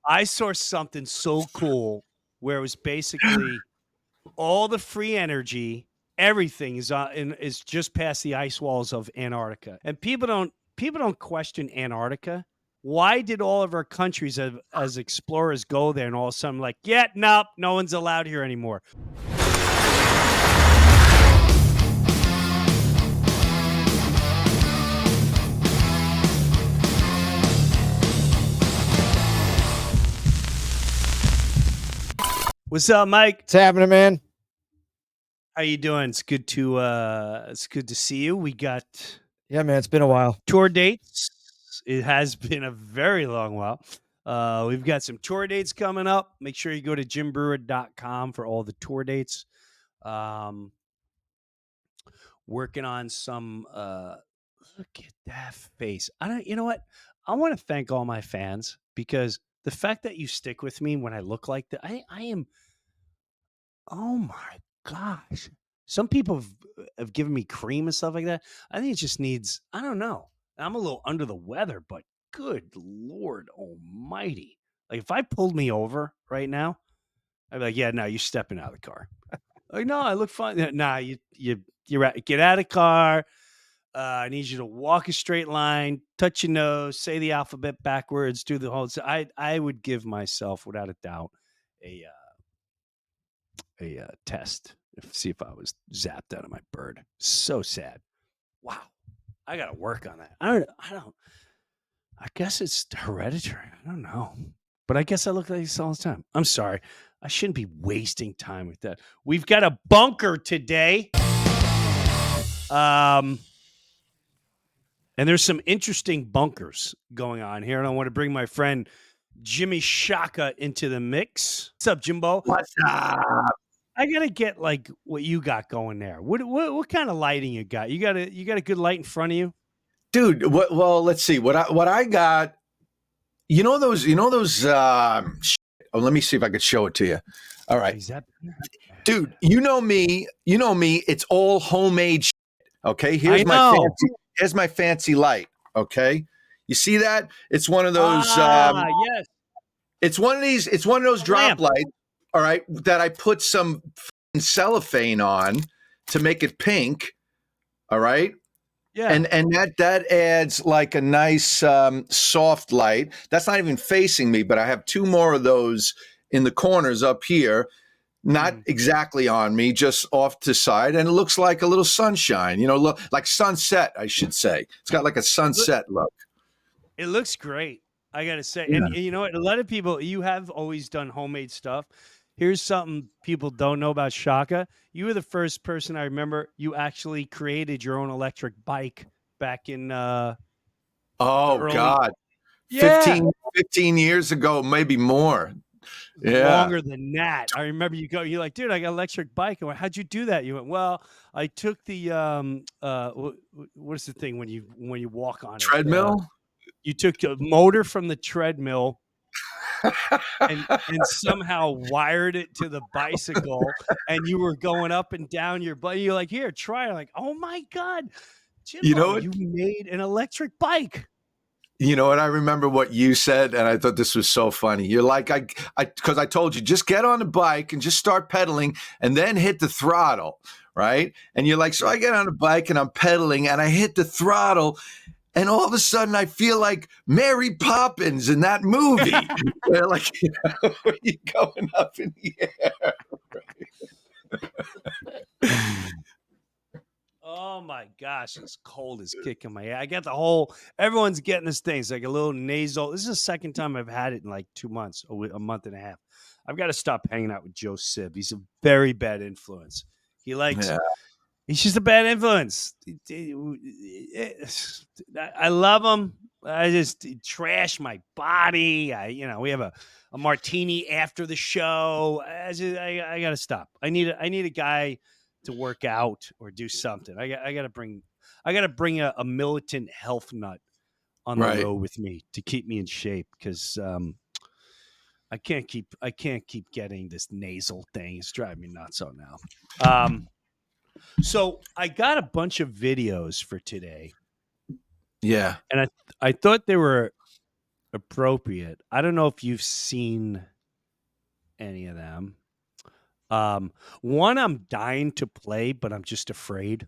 I saw something so cool where it was basically all the free energy, everything is just past the ice walls of Antarctica, and people don't question Antarctica. Why did all of our countries as explorers go there, and all of a sudden, like, yeah, nope, no one's allowed here anymore? What's up, Mike? What's happening, man? How you doing? It's good to see you. We got Yeah, man, it's been a while. tour dates. It has been a very long while. We've got some tour dates coming up. Make sure you go to jimbreuer.com for all the tour dates. Working on some look at that face. You know what? I want to thank all my fans because the fact that you stick with me when I look like that, I am, oh my gosh. Some people have given me cream and stuff like that. I think it just needs, I don't know. I'm a little under the weather, but good Lord almighty. Like if I pulled me over right now, I'd be like, yeah, no, you're stepping out of the car. Like, no, I look fine. Nah, you're out. Get out of the car. I need you to walk a straight line, touch your nose, say the alphabet backwards, do the whole. So I would give myself, without a doubt, a test. See if I was zapped out of my bird. So sad. Wow, I got to work on that. I don't. I guess it's hereditary. I don't know, but I guess I look like this all the time. I'm sorry. I shouldn't be wasting time with that. We've got a bunker today. And there's some interesting bunkers going on here. And I want to bring my friend Jimmy Shaka into the mix. What's up, Jimbo? What's up? I gotta get like what you got going there. What kind of lighting you got? You got a good light in front of you, Dude, well, let's see. What I got, those let me see if I could show it to you. All right. is that, Dude, you know me, it's all homemade shit. Okay. Here's my fancy light. Okay. You see that? It's one of those yes. it's one of those drop lights, all right, that I put some cellophane on to make it pink. All right. Yeah. And that adds like a nice soft light. That's not even facing me, but I have two more of those in the corners up here, not exactly on me, just off to the side, and it looks like a little sunshine. Like sunset, I should say. It's got like a sunset look. It looks great, I gotta say. Yeah. And you know what? A lot of people, you have always done homemade stuff. Here's something people don't know about Shaka. You were the first person I remember you actually created your own electric bike back in Oh early, God. yeah, 15 years ago, maybe more. Yeah. longer than that. I remember you're like, dude, I got an electric bike. I went, how'd you do that? You went, well, I took the what is the thing when you walk on it? Treadmill? You took a motor from the treadmill and somehow wired it to the bicycle, and you were going up and down your butt. You're like, here, try it. I'm like, oh my God, Jimbo, you made an electric bike. You know what? I remember what you said, and I thought this was so funny. You're like, because I told you, just get on the bike and just start pedaling and then hit the throttle, right? And you're like, so I get on the bike and I'm pedaling and I hit the throttle, and all of a sudden I feel like Mary Poppins in that movie. They're like, you're going up in the air. Oh my gosh, it's cold as kicking my ass. I got the whole, everyone's getting this thing. It's like a little nasal. This is the second time I've had it in like 2 months, a month and a half. I've got to stop hanging out with Joe Sib. He's a very bad influence. He likes, he's just a bad influence. I love him. I just trash my body. We have a martini after the show. I got to stop. I need a guy to work out or do something. I got to bring a militant health nut on the road with me to keep me in shape, because I can't keep getting this nasal thing. It's driving me nuts so now. So I got a bunch of videos for today. Yeah. And I thought they were appropriate. I don't know if you've seen any of them. One I'm dying to play, but I'm just afraid.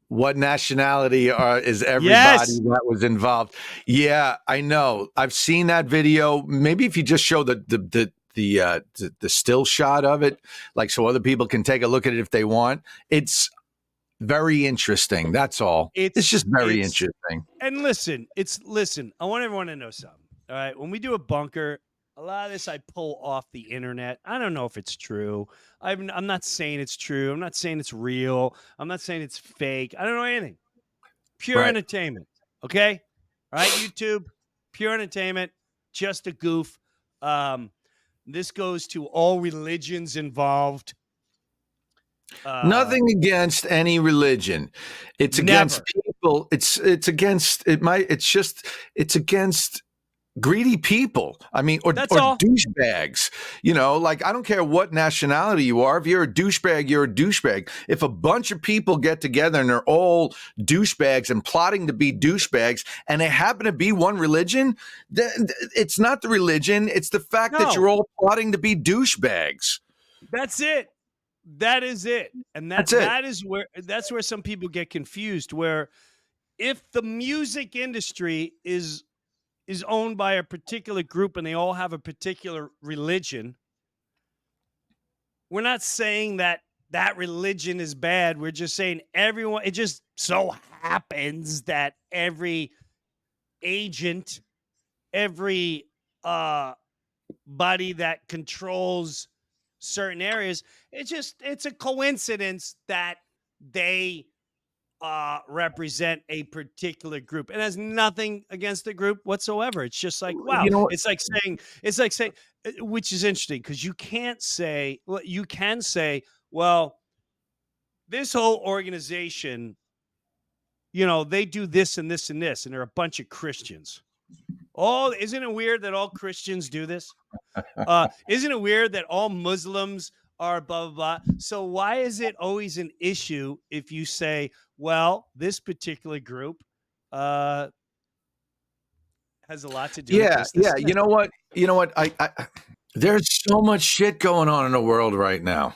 What nationality is everybody Yes, that was involved? Yeah, I know. I've seen that video. Maybe if you just show the still shot of it, like so other people can take a look at it if they want. It's very interesting. That's all. It's it's just very it's interesting. and listen. I want everyone to know something. All right, when we do a bunker, a lot of this I pull off the internet. I don't know if it's true. I'm not saying it's true. I'm not saying it's real. I'm not saying it's fake. I don't know anything. Pure Right. entertainment. Okay, all right, YouTube. Pure entertainment. Just a goof. Um, this goes to all religions involved. Nothing against any religion. It's against Never. people. It's against it might it's against greedy people. I mean, or That's all. douchebags. Like I don't care what nationality you are. If you're a douchebag, you're a douchebag. If a bunch of people get together and they're all douchebags and plotting to be douchebags, and they happen to be one religion, it's not the religion. It's the fact that No, you're all plotting to be douchebags. that's it. That is it. And That's it. that's where some people get confused, where if the music industry is owned by a particular group and they all have a particular religion, we're not saying that that religion is bad. We're just saying everyone, it just so happens that every agent, every body that controls certain areas, it's a coincidence that they represent a particular group. It has nothing against the group whatsoever. It's just like, wow, You know what? it's like saying, which is interesting because you can't say, well, you can say, well, this whole organization, they do this and this and this, and they're a bunch of Christians. Oh, isn't it weird that all Christians do this? Isn't it weird that all Muslims are blah blah blah? So why is it always an issue if you say, well, this particular group uh, has a lot to do with Yeah, this, this, yeah. and You this? know what? You know what? There's so much shit going on in the world right now.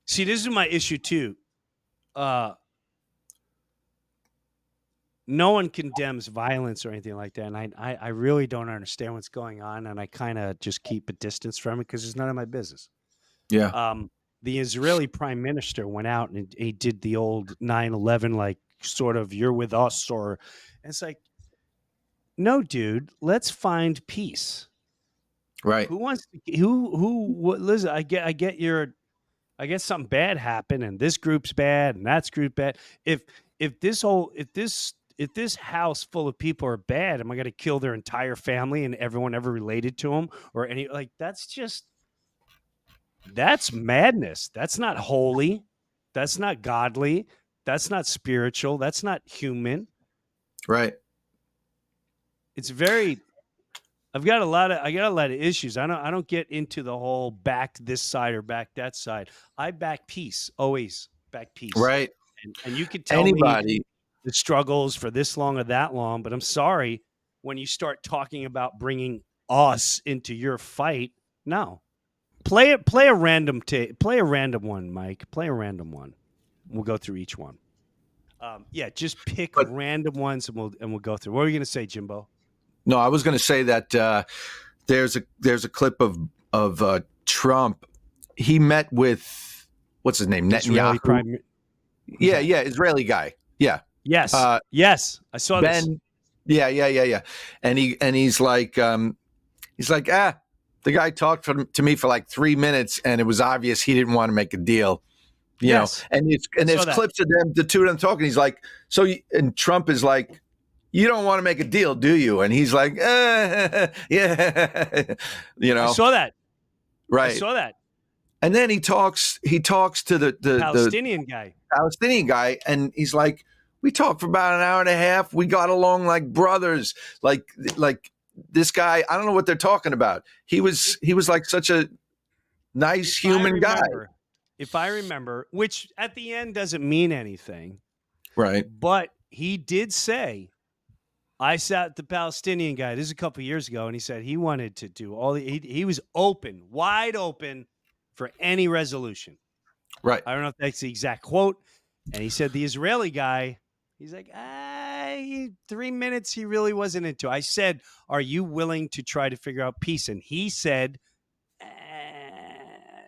See, this is my issue too. Uh, no one condemns violence or anything like that, and I really don't understand what's going on, and I kind of just keep a distance from it because it's none of my business. Yeah. The Israeli prime minister went out and he did the old 9/11, like sort of you're with us, or and it's like, no, dude, let's find peace. Right. Who wants to, who what, listen, I get something bad happened and this group's bad and that's group bad. If this house full of people are bad, am I going to kill their entire family and everyone ever related to them or any, like, that's madness. That's not holy. That's not godly. That's not spiritual. That's not human. Right. It's very I got a lot of issues. I don't get into the whole back this side or back that side. I back peace, always back peace. Right. And you could tell me Anybody. the struggles for this long or that long, but I'm sorry when you start talking about bringing us into your fight. No. Play a random play a random one, Mike. Play a random one. We'll go through each one. Yeah, just pick But random ones and we'll go through. What were you gonna say, Jimbo? no, I was going to say that there's a clip of Trump. He met with what's his name, Israeli Netanyahu. prime. Who's Yeah, that? yeah, Israeli guy. Yeah, Yes, uh, yes, I saw this. Ben. Yeah, yeah, yeah, yeah. And he's like the guy talked to me for like 3 minutes, and it was obvious he didn't want to make a deal. Yes, And I there's saw that. clips of them, the two of them talking. He's like, and Trump is like, you don't want to make a deal, do you? And he's like, yeah, I saw that. I right. saw that. And then he talks to the Palestinian guy. Palestinian guy, and he's like, we talked for about an hour and a half. We got along like brothers. Like this guy, I don't know what they're talking about. He was like such a nice human guy. If I remember, which at the end doesn't mean anything, Right. but he did say, I sat with the Palestinian guy, this is a couple of years ago, and he said he wanted to do he was open, wide open for any resolution. Right. I don't know if that's the exact quote. And he said the Israeli guy, he's like, 3 minutes he really wasn't into. I said, are you willing to try to figure out peace? And he said,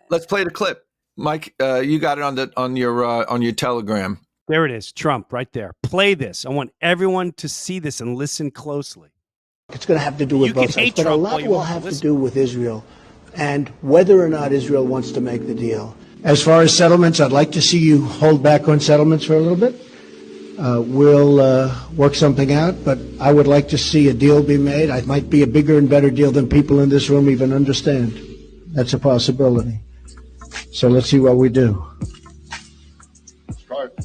Let's play the clip. Mike, you got it on your Telegram. There it is, Trump, right there. Play this. I want everyone to see this and listen closely. It's going to have to do with both sides, but a Trump lot will have to do with Israel and whether or not Israel wants to make the deal. As far as settlements, I'd like to see you hold back on settlements for a little bit. We'll work something out, but I would like to see a deal be made. It might be a bigger and better deal than people in this room even understand. That's a possibility. So let's see what we do. Start.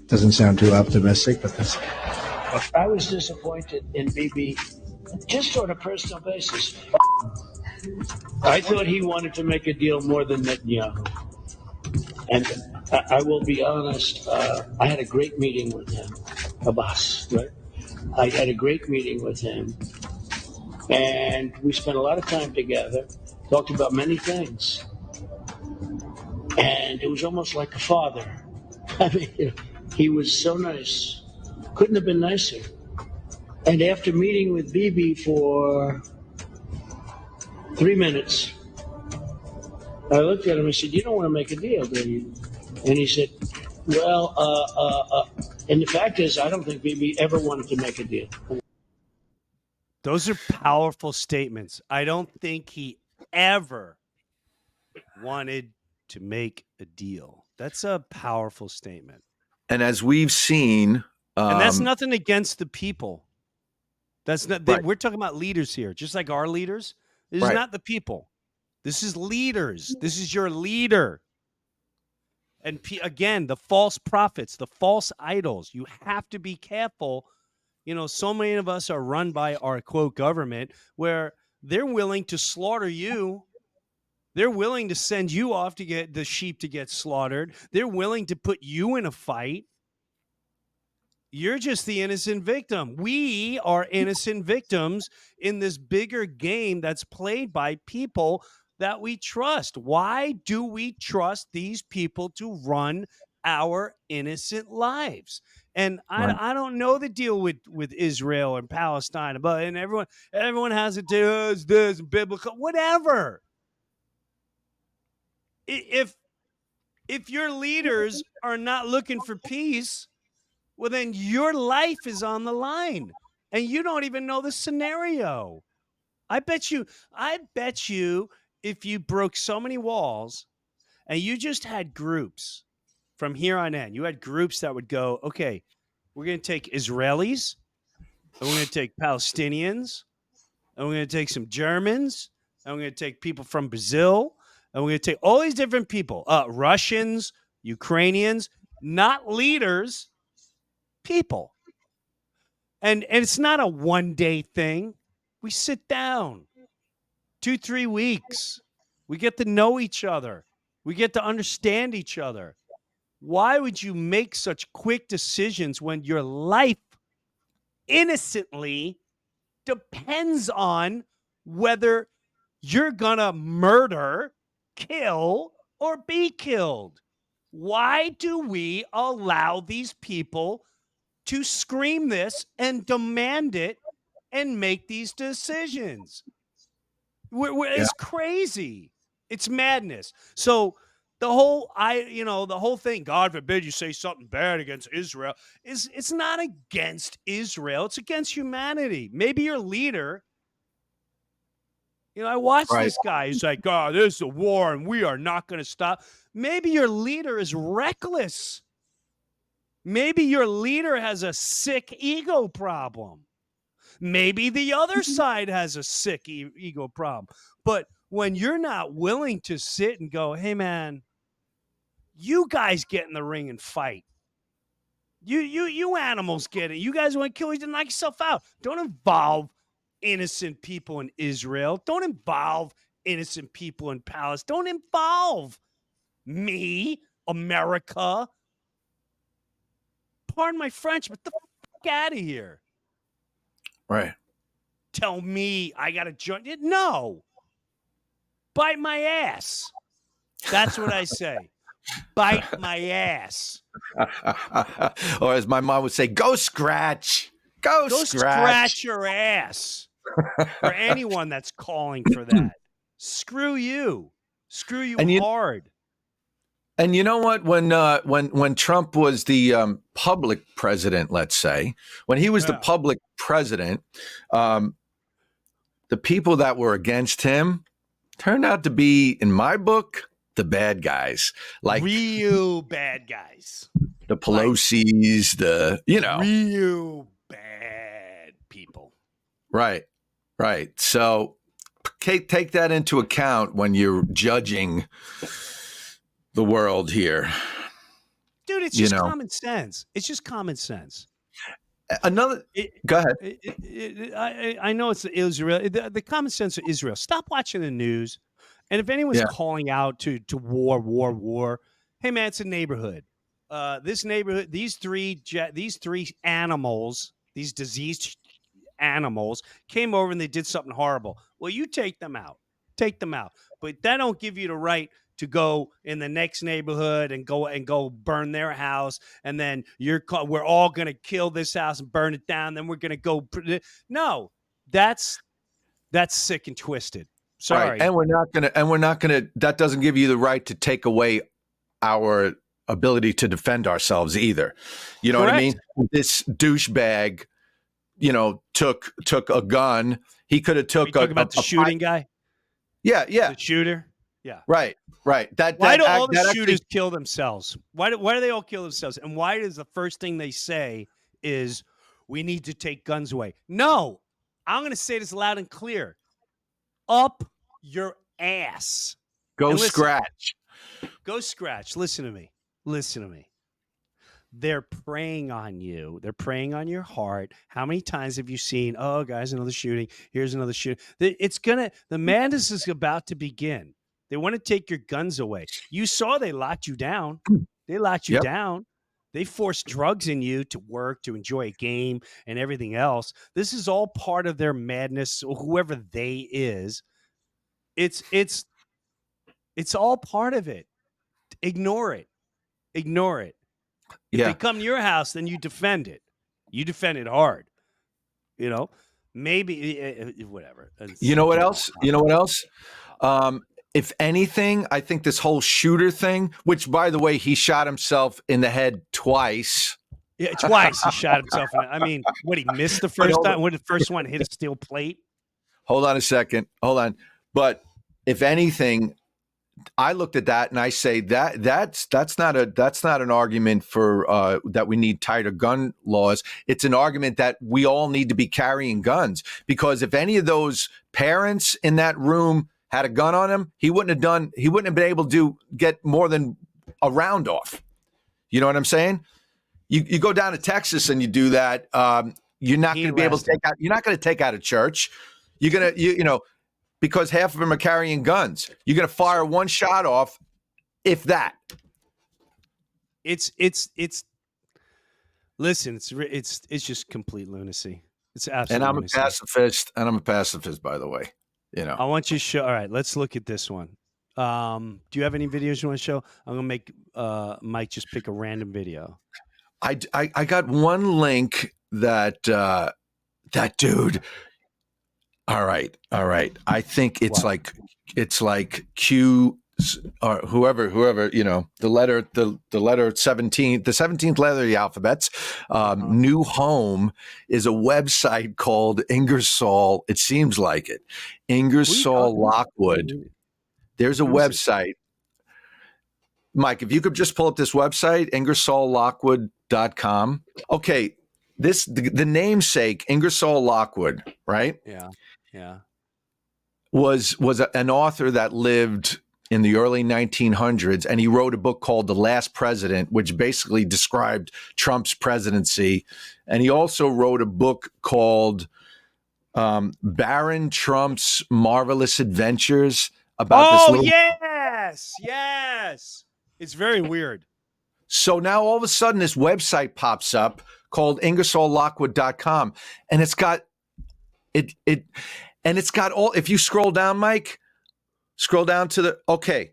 Doesn't sound too optimistic, but that's... I was disappointed in Bibi, just on a personal basis. I thought he wanted to make a deal more than Netanyahu. And I will be honest, I had a great meeting with him, Abbas, right? I had a great meeting with him, and we spent a lot of time together, talked about many things. And it was almost like a father. I mean, he was so nice. Couldn't have been nicer. And after meeting with Bibi for 3 minutes, I looked at him and said, you don't want to make a deal, do you? And he said, well, and the fact is, I don't think Bibi ever wanted to make a deal. Those are powerful statements. I don't think he ever wanted to make a deal. That's a powerful statement. And as we've seen, and that's nothing against the people. That's not. Right. We're talking about leaders here, just like our leaders. This is not the people. This is leaders. This is your leader. And again, the false prophets, the false idols. You have to be careful. You know, so many of us are run by our quote government where they're willing to slaughter you. They're willing to send you off to get the sheep to get slaughtered. They're willing to put you in a fight. You're just the innocent victim. We are innocent victims in this bigger game that's played by people that we trust. Why do we trust these people to run our innocent lives? And I don't know the deal with Israel and Palestine, but and everyone has it to this biblical whatever. If your leaders are not looking for peace, well, then your life is on the line and you don't even know the scenario. I bet you if you broke so many walls and you just had groups from here on in, you had groups that would go, okay, we're going to take Israelis and we're going to take Palestinians and we're going to take some Germans and we're going to take people from Brazil and we're going to take all these different people, Russians, Ukrainians, not leaders, people. And it's not a one-day thing. We sit down 2-3 weeks. We get to know each other. We get to understand each other. Why would you make such quick decisions when your life innocently depends on whether you're going to murder, kill, or be killed? Why do we allow these people to scream this and demand it and make these decisions? It's crazy. It's madness. So the whole thing, God forbid you say something bad against Israel, it's not against Israel. It's against humanity. Maybe your leader, I watched this guy. He's like, oh, there's a war and we are not going to stop. Maybe your leader is reckless. Maybe your leader has a sick ego problem. Maybe the other side has a sick ego problem. But when you're not willing to sit and go, hey, man, you guys get in the ring and fight. You animals get it. You guys want to kill each other, knock yourself out. Don't involve innocent people in Israel. Don't involve innocent people in Palestine. Don't involve me, America. pardon my French, but the fuck out of here. Right. Tell me I got to join it. No. Bite my ass. That's what I say. Bite my ass. Or as my mom would say, go scratch. Go scratch your ass. For anyone that's calling for that. Screw you. Screw you hard. And you know what? When Trump was the public president, let's say, when he was the public president, the people that were against him turned out to be, in my book, the bad guys. Like real bad guys. The Pelosi's, real bad people. Right. So take that into account when you're judging the world here. Dude, it's just common sense. It's just common sense. Go ahead. I know it's Israel. The common sense of Israel. Stop watching the news. And if anyone's calling out to war, hey man, it's a neighborhood. This neighborhood, these three animals, these diseased animals came over and they did something horrible. Well, you take them out, but that don't give you the right to go in the next neighborhood and go burn their house, and then we're all gonna kill this house and burn it down. Then we're gonna go. No, that's sick and twisted. Sorry, right. And we're not gonna. That doesn't give you the right to take away our ability to defend ourselves either. You know what I mean? This douchebag, took a gun. He could have took about the shooting guy. Yeah. The shooter. Yeah. Right. Why do all the shooters kill themselves? Why do they all kill themselves? And why is the first thing they say is we need to take guns away? No, I'm going to say this loud and clear. Up your ass. Go scratch. Go scratch. Listen to me. They're preying on you. They're preying on your heart. How many times have you seen, oh, guys, another shooting. Here's another shooting. The madness is about to begin. They want to take your guns away. You saw they locked you down. They forced drugs in you to work, to enjoy a game and everything else. This is all part of their madness, whoever they is. It's all part of it. Ignore it. If they come to your house, then you defend it. You defend it hard. Maybe whatever. You know what else? If anything, I think this whole shooter thing, which, by the way, he shot himself in the head twice. Yeah, twice he shot himself. He missed the first time? When the first one hit a steel plate? Hold on a second. But if anything, I looked at that and I say that's not an argument for that we need tighter gun laws. It's an argument that we all need to be carrying guns, because if any of those parents in that room had a gun on him, he wouldn't have been able to get more than a round off. You know what I'm saying? You go down to Texas and you do that. You're not going to be able to take out. You're not going to take out a church. You're going to, because half of them are carrying guns. You're going to fire one shot off, if that. Listen, it's just complete lunacy. It's absolute And I'm lunacy. a pacifist, by the way. I want you to show. All right, let's look at this one. Do you have any videos you want to show? I'm going to make Mike just pick a random video. I got one link that dude. All right. I think it's like Q or whoever, the letter 17, the 17th letter of the alphabets. New Home is a website called Ingersoll. It seems like it. Ingersoll Lockwood. There's a website. Mike, if you could just pull up this website, IngersollLockwood.com. Okay. The namesake, Ingersoll Lockwood, right? Yeah. Was an author that lived in the early 1900s, and he wrote a book called The Last President, which basically described Trump's presidency. And he also wrote a book called Baron Trump's Marvelous Adventures about this little... yes. It's very weird. So now all of a sudden this website pops up called IngersollLockwood.com, and it's got it's got all. If you scroll down, Mike, scroll down to the okay.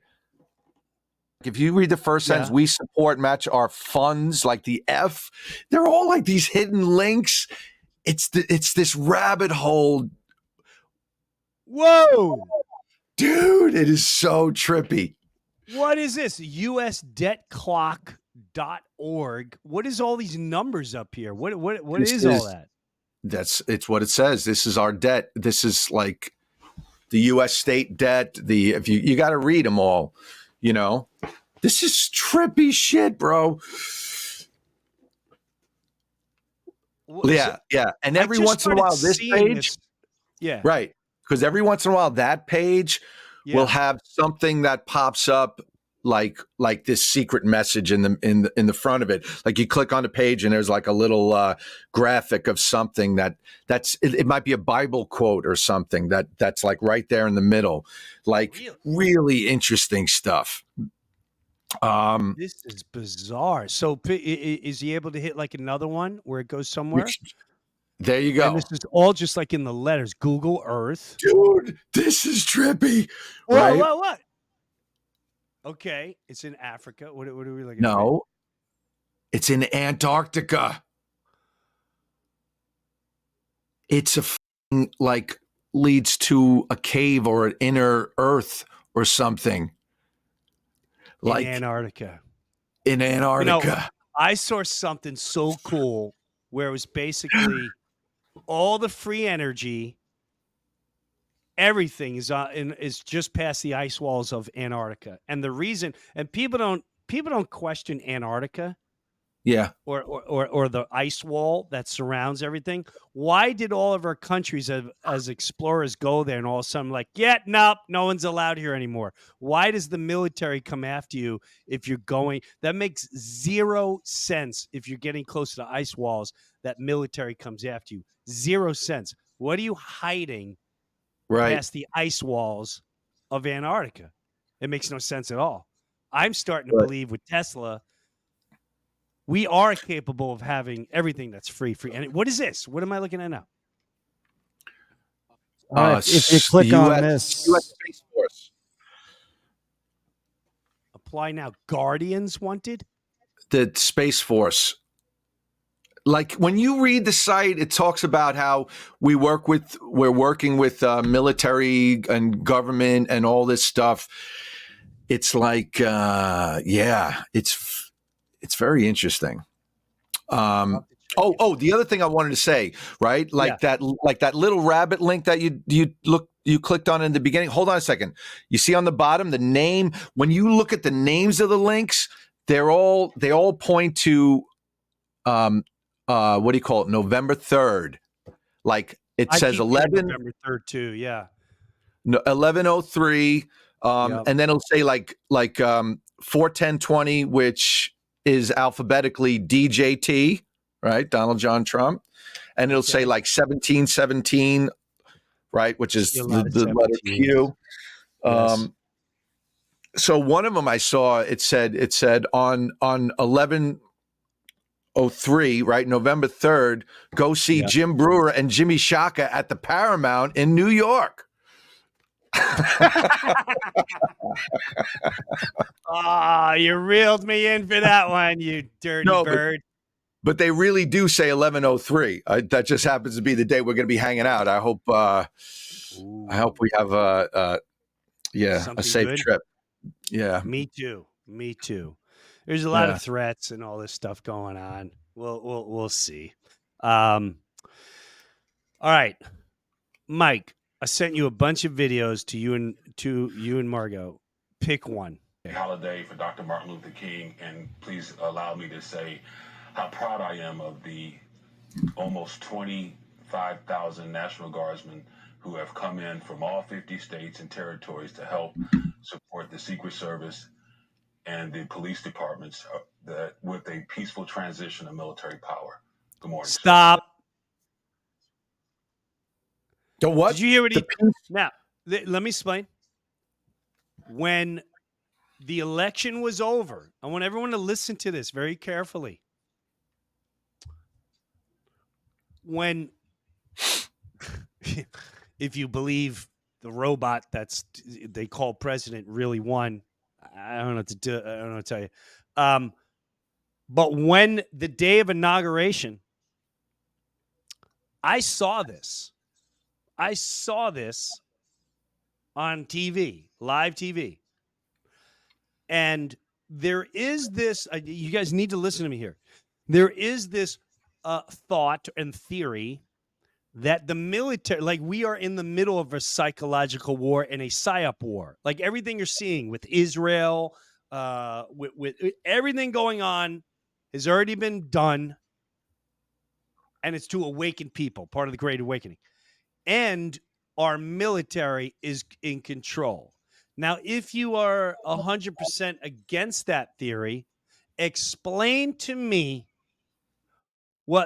If you read the first sentence, we support match our funds, like the F. They're all like these hidden links. It's this rabbit hole. Whoa, dude! It is so trippy. What is this? USDebtClock.org. What is all these numbers up here? What is all that? It's what it says. This is our debt. This is like the U.S. state debt. If you got to read them all, you know. This is trippy shit, bro. Yeah. And every once in a while, this page, right? Because every once in a while, that page will have something that pops up. Like this secret message in the front of it. Like you click on the page and there's like a little graphic of something that's it might be a Bible quote or something that's like right there in the middle. Like really interesting stuff. This is bizarre. So is he able to hit like another one where it goes somewhere? There you go. And this is all just like in the letters. Google Earth. Dude, this is trippy. Right? What? Okay, it's in Africa. What are we looking at? No, it's in Antarctica. It's like leads to a cave or an inner Earth or something. Like in Antarctica. In Antarctica. You know, I saw something so cool where it was basically all the free energy. Everything is just past the ice walls of Antarctica, and the reason, and people don't question Antarctica, or the ice wall that surrounds everything. Why did all of our countries as explorers go there, and all of a sudden nope, no one's allowed here anymore? Why does the military come after you if you're going? That makes zero sense. If you're getting close to the ice walls, that military comes after you. 0 sense. What are you hiding? Past the ice walls of Antarctica? It makes no sense at all. I'm starting to believe with Tesla, we are capable of having everything that's free. And what is this? What am I looking at now? If you click on this, US Space Force. Apply now. Guardians wanted? The Space Force. Like when you read the site, it talks about how we're working with military and government and all this stuff. It's like, it's very interesting. The other thing I wanted to say, right? That little rabbit link that you clicked on in the beginning. Hold on a second. You see on the bottom the name. When you look at the names of the links, they all point to what do you call it? November 3rd. Like it says 11 November 3rd too. Yeah. 1103. And then it'll say like 41020, which is alphabetically DJT, right? Donald John Trump. And it'll say like 1717, right? Which is the letter Q. Yes. So one of them I saw, it said on 1103, right? November 3rd, go see Jim Breuer and Jimmy Shaka at the Paramount in New York. You reeled me in for that one, you dirty bird. But they really do say 1103. That just happens to be the day we're going to be hanging out. I hope we have a safe trip. Yeah. Me too. There's a lot of threats and all this stuff going on. We'll see. All right, Mike, I sent you a bunch of videos to you and Margot. Pick one. Holiday for Dr. Martin Luther King, and please allow me to say how proud I am of the almost 25,000 National Guardsmen who have come in from all 50 states and territories to help support the Secret Service and the police departments with a peaceful transition of military power. Good morning. Stop. The what? Did you hear what now? Let me explain. When the election was over. I want everyone to listen to this very carefully. When, if you believe the robot they call president really won, I don't know what to do. I don't know what to tell you. But when the day of inauguration, I saw this. I saw this on TV, live TV. And there is this, you guys need to listen to me here. There is this thought and theory that the military, like we are in the middle of a psychological war and a psyop war. Like everything you're seeing with Israel, with everything going on has already been done. And it's to awaken people, part of the Great Awakening. And our military is in control. Now, if you are 100% against that theory, explain to me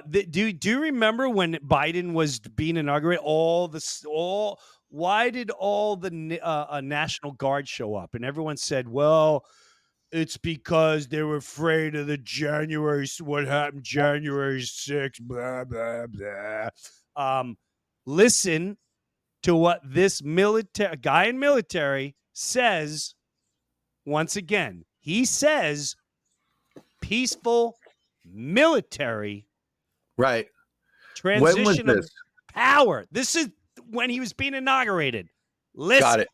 do you remember when Biden was being inaugurated? Why did all the National Guard show up? And everyone said, well, it's because they were afraid of what happened January 6th, blah, blah, blah. Listen to what this guy in military says once again. He says peaceful military Right. transition When was of this? power. This is when he was being inaugurated. Listen. Got it.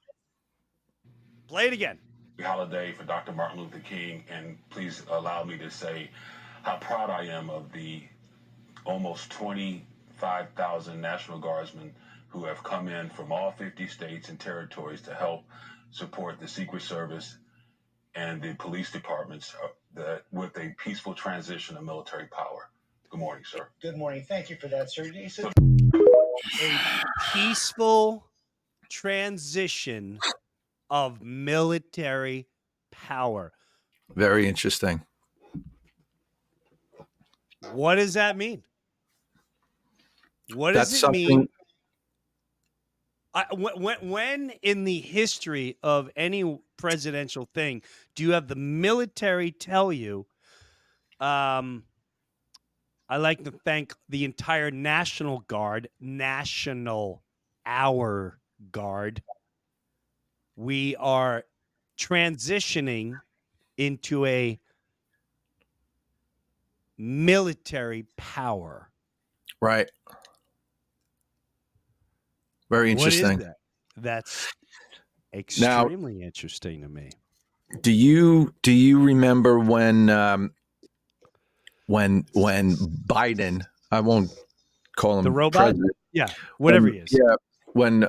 Play it again. Holiday for Dr. Martin Luther King, and please allow me to say how proud I am of the almost 25,000 National Guardsmen who have come in from all 50 states and territories to help support the Secret Service and the police departments with a peaceful transition of military power. Good morning, sir. Good morning. Thank you for that, sir. A peaceful transition of military power. Very interesting. What does that mean? What does it mean? When in the history of any presidential thing do you have the military tell you, I like to thank the entire National Guard, our Guard. We are transitioning into a military power. Right. Very interesting. What is that? That's extremely interesting to me. Do you remember when Biden, I won't call him the robot? president. Yeah, whatever he is. Yeah, when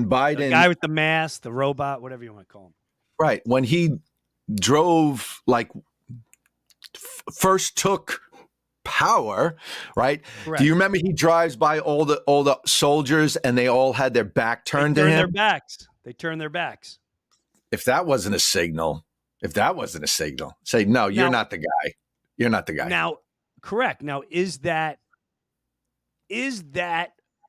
Biden, the guy with the mask, the robot, whatever you want to call him. Right, when he drove, like, first took power, right? Correct. Do you remember he drives by all the soldiers and they all had their back turned to him? They turned their backs. If that wasn't a signal, say, no, you're not the guy. You're not the guy. Now, correct. Now, is that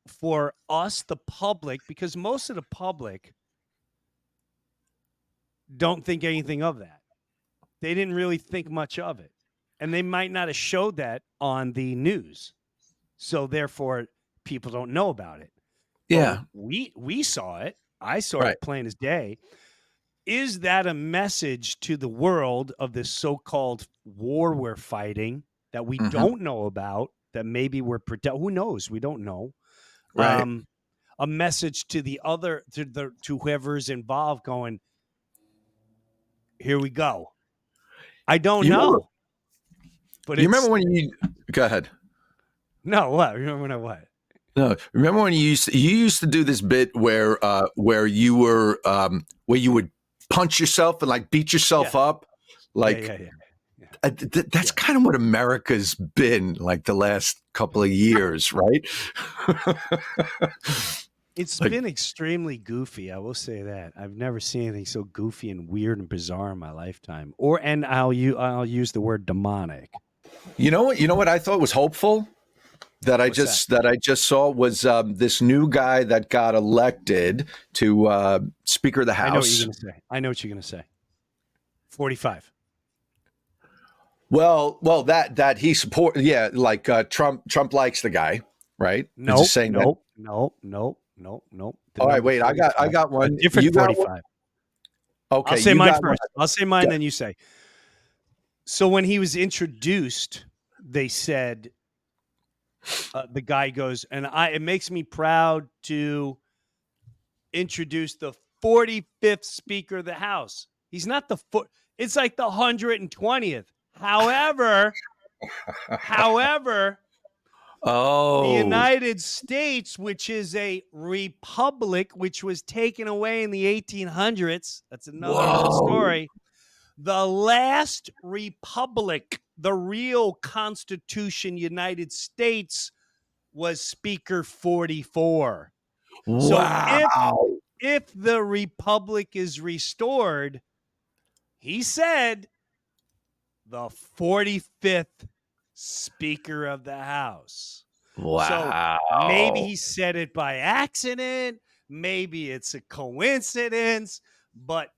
for us, the public? Because most of the public don't think anything of that. They didn't really think much of it. And they might not have showed that on the news. So therefore, people don't know about it. Yeah. But we saw it. I saw it plain as day. Is that a message to the world of this so-called war we're fighting that we don't know about, that maybe we're who knows? We don't know. Right. A message to the other, to whoever's involved going, here we go. I don't know. But you remember when you go ahead? No, what? Remember what? No, remember when you used to do this bit where you were where you would punch yourself and like beat yourself up, like that's kind of what America's been like the last couple of years, right? It's been extremely goofy. I will say that. I've never seen anything so goofy and weird and bizarre in my lifetime. I'll use the word demonic. You know what I thought was hopeful? that I What's that? saw was this new guy that got elected to Speaker of the I know what you're House. going to say. I know what you're going to say. 45. Well, that he support, yeah, like Trump likes the guy, right? Is just Nope, saying that. nope. The All right, number wait, I 45. got A one. different You got one. 45. I'll Okay, say you mine got one. first. I'll say mine, then you say. So when he was introduced, they said, the guy goes, and it makes me proud to introduce the 45th Speaker of the House. He's not the foot. It's like the 120th. However, the Oh, United States, which is a republic, which was taken away in the 1800s, that's another whole whoa, story. The last republic, the real Constitution, United States, was Speaker 44. So wow, if the republic is restored, he said the 45th Speaker of the House. So maybe wow. he said it by accident. Maybe it's a coincidence. But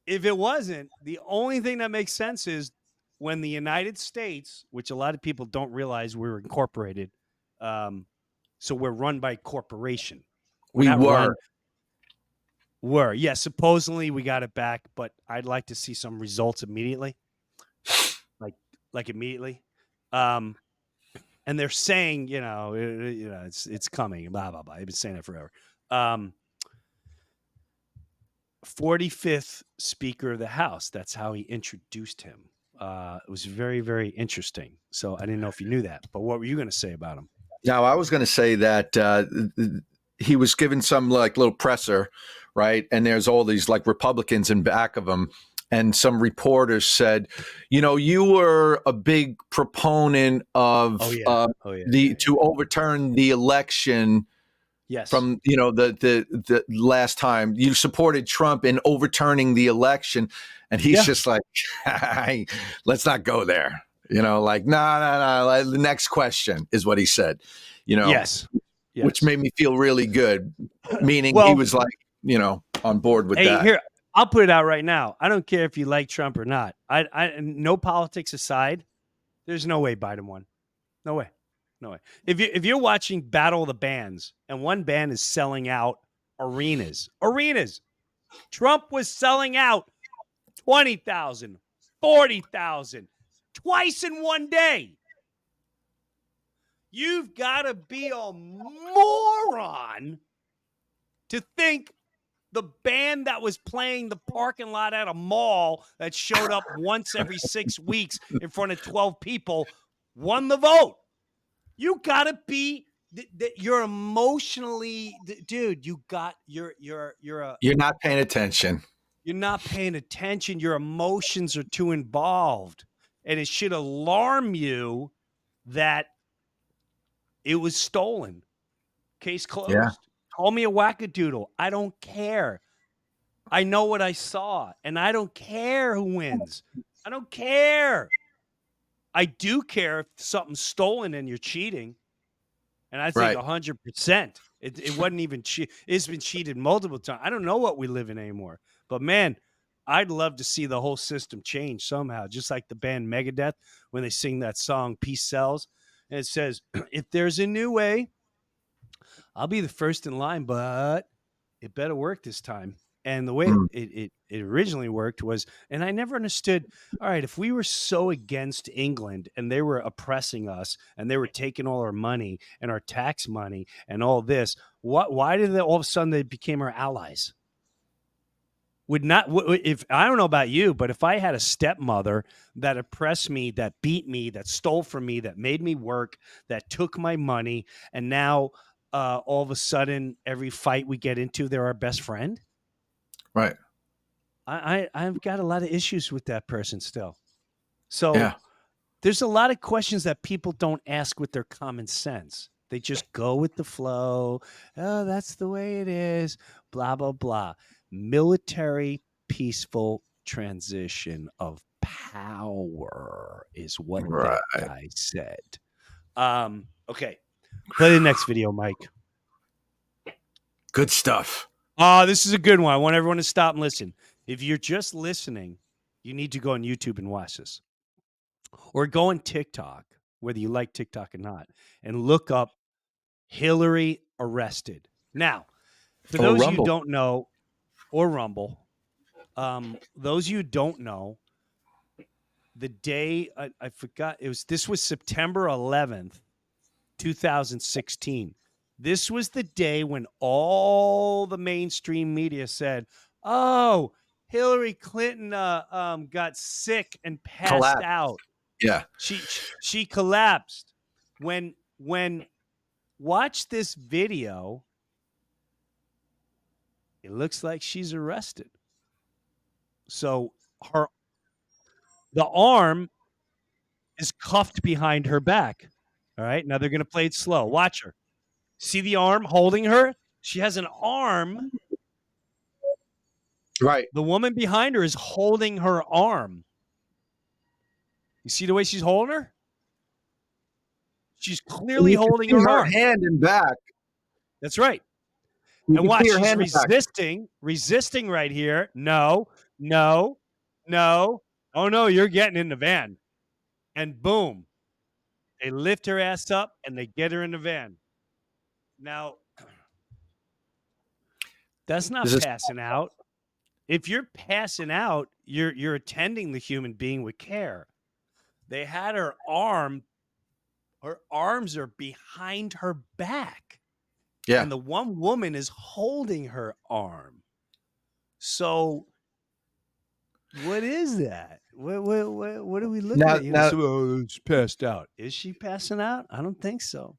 if it wasn't, the only thing that makes sense is when the United States, which a lot of people don't realize we're incorporated, so we're run by corporation. We're We not were. run. Yeah, supposedly we got it back, but I'd like to see some results immediately, like immediately. And they're saying, it's coming, blah blah blah. They've been saying it forever. 45th Speaker of the House. That's how he introduced him. It was very, very interesting. So I didn't know if you knew that, but what were you going to say about him? Now, I was going to say that he was given some like little presser, right? And there's all these like Republicans in back of him. And some reporters said, you were a big proponent of to overturn the election. Yes. From the last time you supported Trump in overturning the election, and he's just like, hey, let's not go there. Like no. The next question is what he said. Yes. Which made me feel really good. Meaning Well, he was like, on board with that. Here, I'll put it out right now. I don't care if you like Trump or not. I no politics aside, there's no way Biden won. No way. If you're watching Battle of the Bands and one band is selling out arenas, Trump was selling out 20,000, 40,000 twice in one day. You've got to be a moron to think the band that was playing the parking lot at a mall that showed up once every 6 weeks in front of 12 people won the vote. You got to be you're emotionally, dude, you're not paying attention. You're not paying attention. Your emotions are too involved. And it should alarm you that it was stolen. Case closed. Yeah. Call me a wackadoodle. I don't care. I know what I saw, and I don't care who wins. I don't care. I do care if something's stolen and you're cheating. And I think 100%. It wasn't even it's been cheated multiple times. I don't know what we live in anymore. But man, I'd love to see the whole system change somehow, just like the band Megadeth when they sing that song Peace Sells. And it says, if there's a new way, I'll be the first in line, but it better work this time. And the way it originally worked was, and I never understood, all right, if we were so against England and they were oppressing us and they were taking all our money and our tax money and all this, why did they all of a sudden they became our allies? If I don't know about you, but if I had a stepmother that oppressed me, that beat me, that stole from me, that made me work, that took my money, and now all of a sudden every fight we get into, they're our best friend. Right. I've got a lot of issues with that person still. So there's a lot of questions that people don't ask with their common sense. They just go with the flow. Oh, that's the way it is. Blah, blah, blah. Military peaceful transition of power is what that guy said. Okay. Play the next video, Mike. Good stuff. This is a good one. I want everyone to stop and listen. If you're just listening, you need to go on YouTube and watch this. Or go on TikTok, whether you like TikTok or not, and look up Hillary arrested. Now, for those of you who Rumble. don't know, or Rumble, those of you who don't know, the day I forgot this was September 11th, 2016. This was the day when all the mainstream media said, "Oh, Hillary Clinton got sick and passed Collapse. out. Yeah. She collapsed." When watch this video, it looks like she's arrested. So the arm is cuffed behind her back. All right. Now they're going to play it slow. Watch her. See the arm holding her? She has an arm. Right. The woman behind her is holding her arm. You see the way she's holding her? She's clearly holding her arm. Hand and back. That's right. You And watch, she's resisting right here. No. Oh no, you're getting in the van. And boom, they lift her ass up and they get her in the van. Now, that's not passing out. If you're passing out, you're attending the human being with care. They had her arm. Her arms are behind her back. Yeah. And the one woman is holding her arm. So what is that? What are we looking at? Now, She's passed out. Is she passing out? I don't think so.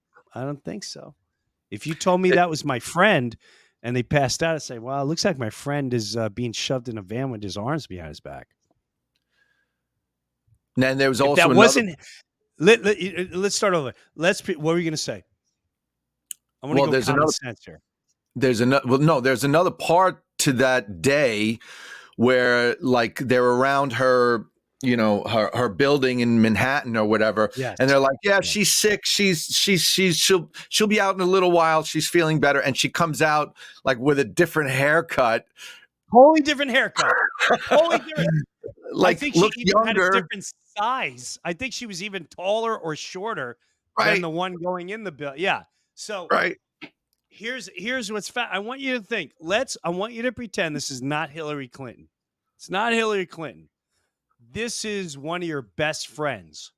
If you told me that was my friend and they passed out, I'd say, well, it looks like my friend is being shoved in a van with his arms behind his back. And there was If also that another... wasn't... Let's start over. What were you going to say? I want to go common sense here. There's another part to that day where, like, they're around her, her building in Manhattan or whatever, yes. And they're like, "Yeah, she's sick. She'll be out in a little while. She's feeling better." And she comes out like with a different haircut, totally different haircut, totally different. Like, I think look she even younger. had a different size. I think she was even taller or shorter than the one going in the bill. Yeah. So here's what's I want you to think. I want you to pretend this is not Hillary Clinton. It's not Hillary Clinton. This is one of your best friends.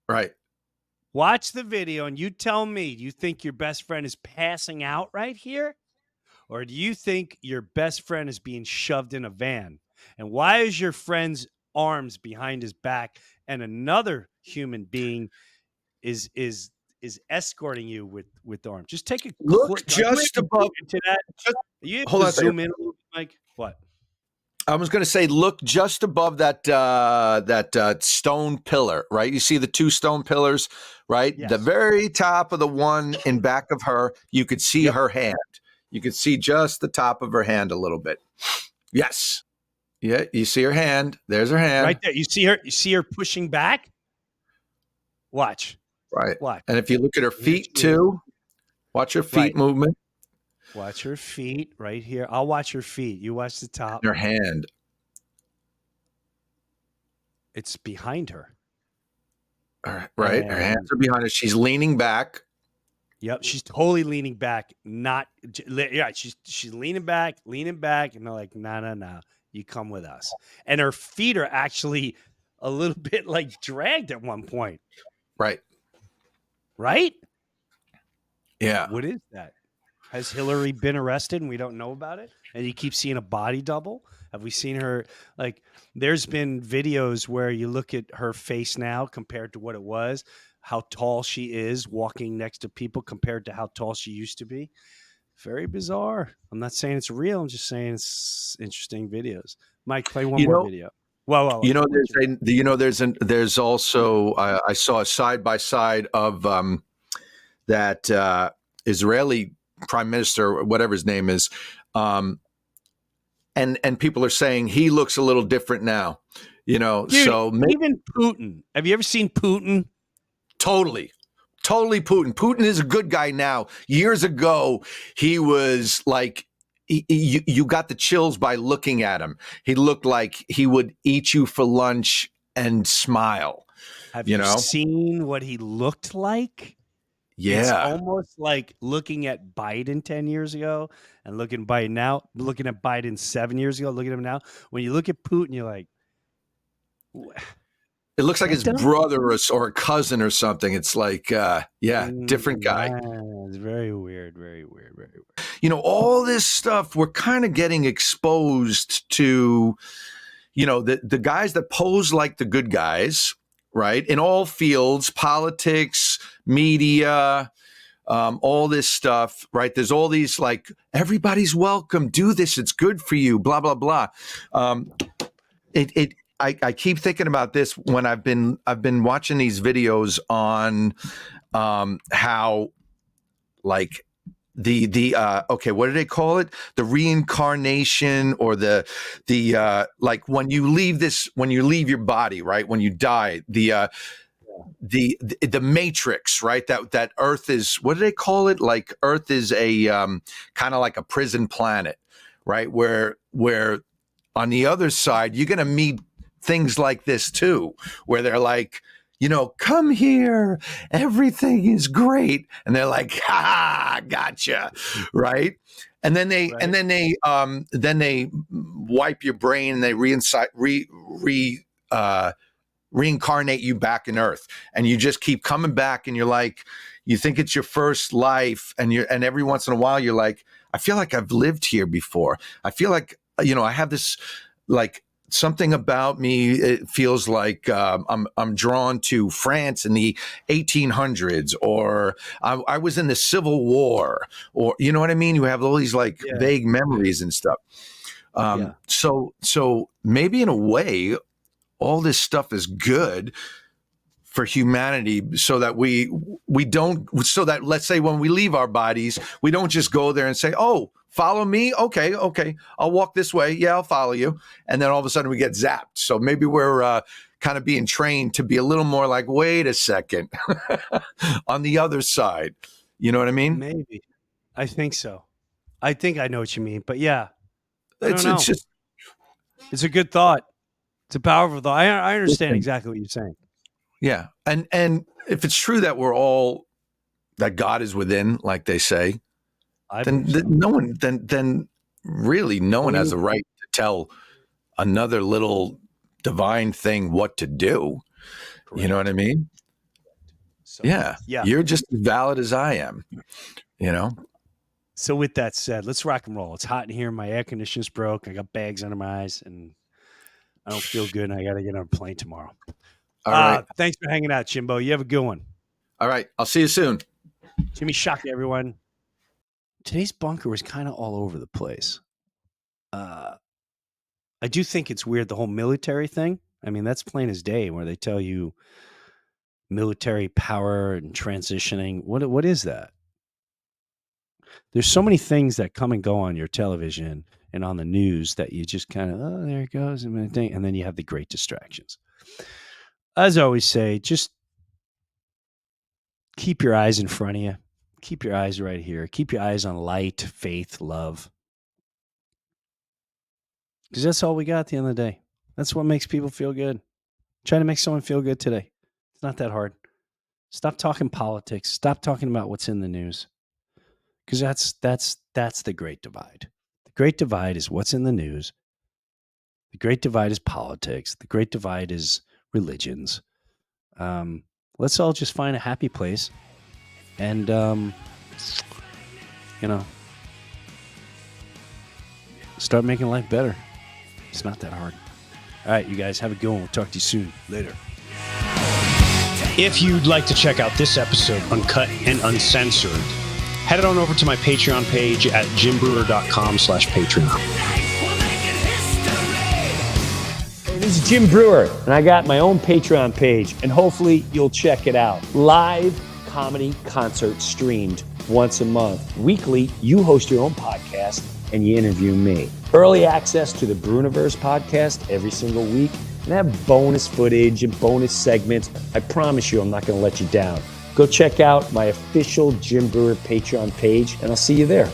Right. Watch the video and you tell me, do you think your best friend is passing out right here? Or do you think your best friend is being shoved in a van? And why is your friend's arms behind his back and another human being is escorting you with arms? Just take a look just above to that. You hold on, zoom in a little bit, Mike. What? I was going to say, look just above that stone pillar, right? You see the two stone pillars, right? Yes. The very top of the one in back of her, you could see her hand. You could see just the top of her hand a little bit. Yes. Yeah, you see her hand. There's her hand. Right there. You see her pushing back? Watch. Right. Watch. And if you look at her feet too, watch her feet movement. Watch her feet right here. I'll watch her feet. You watch the top. Her hand. It's behind her. All right. Right. Her hands are behind her. She's leaning back. Yep. She's totally leaning back. She's leaning back. And they're like, no. You come with us. And her feet are actually a little bit like dragged at one point. Right. Right? Yeah. What is that? Has Hillary been arrested and we don't know about it? And you keep seeing a body double? Have we seen her? Like, there's been videos where you look at her face now compared to what it was, how tall she is walking next to people compared to how tall she used to be. Very bizarre. I'm not saying it's real. I'm just saying it's interesting videos. Mike, play one more video. Well, there's also I saw a side by side of that Israeli prime minister, whatever his name is, and people are saying he looks a little different now. Dude, so even Putin. Have you ever seen Putin? Totally totally Putin. Putin is a good guy now. Years ago, he was like, you got the chills by looking at him. He looked like he would eat you for lunch and smile. Have you you know? seen what he looked like? It's Yeah. almost like looking at Biden 10 years ago and looking Biden now, looking at Biden 7 years ago, looking at him now. When you look at Putin, you're like, It looks like that his don't brother or a cousin or something. It's like, different guy. It's very weird, very weird, very weird. All this stuff, we're kind of getting exposed to, the guys that pose like the good guys, right? In all fields, politics, media, all this stuff, right? There's all these like, everybody's welcome, do this, it's good for you, blah, blah, blah. I keep thinking about this when I've been watching these videos on how like what do they call it? The reincarnation, or the like when you leave your body, right? When you die, the matrix, right? That Earth is, what do they call it? Like Earth is a kind of like a prison planet, right? Where on the other side, you're going to meet things like this too, where they're like, come here, everything is great, and they're like, ha, gotcha, right? And then they wipe your brain and they reincarnate you back in Earth, and you just keep coming back, and you're like, you think it's your first life, and every once in a while you're like, I feel like I've lived here before. I feel like I have this like something about me. It feels like I'm drawn to France in the 1800s, or I was in the Civil War, or you know what I mean. You have all these like vague memories and stuff. So maybe in a way, all this stuff is good for humanity, so that so that let's say when we leave our bodies, we don't just go there and say, oh, follow me. Okay. I'll walk this way. Yeah, I'll follow you. And then all of a sudden we get zapped. So maybe we're kind of being trained to be a little more like, wait a second, on the other side. You know what I mean? Maybe. I think so. I think I know what you mean, but yeah, I don't know. It's a good thought. It's a powerful thought. I understand exactly what you're saying. Yeah. And if it's true that that God is within, like they say, then no one has a right to tell another little divine thing what to do. Correct. You know what I mean? So, yeah. You're just as valid as I am, So with that said, let's rock and roll. It's hot in here. My air conditioner's broke. I got bags under my eyes, and I don't feel good, and I got to get on a plane tomorrow. All right. Thanks for hanging out, Jimbo. You have a good one. All right. I'll see you soon. Jimmy Shaka, everyone. Today's bunker was kind of all over the place. I do think it's weird, the whole military thing. I mean, that's plain as day, where they tell you military power and transitioning. What is that? There's so many things that come and go on your television and on the news that you just kind of, oh, there it goes, and then you have the great distractions. As I always say, just keep your eyes in front of you. Keep your eyes right here. Keep your eyes on light, faith, love. Because that's all we got at the end of the day. That's what makes people feel good. Try to make someone feel good today. It's not that hard. Stop talking politics. Stop talking about what's in the news. Because that's the great divide. The great divide is what's in the news. The great divide is politics. The great divide is religions. Let's all just find a happy place and, start making life better. It's not that hard. All right, you guys have a good one. We'll talk to you soon. Later. If you'd like to check out this episode uncut and uncensored, head on over to my Patreon page at jimbreuer.com/Patreon. Hey, this is Jim Breuer, and I got my own Patreon page, and hopefully you'll check it out. Live comedy concert streamed once a month. Weekly, you host your own podcast, and you interview me. Early access to the Breuniverse podcast every single week, and have bonus footage and bonus segments. I promise you I'm not going to let you down. Go check out my official Jim Brewer Patreon page, and I'll see you there.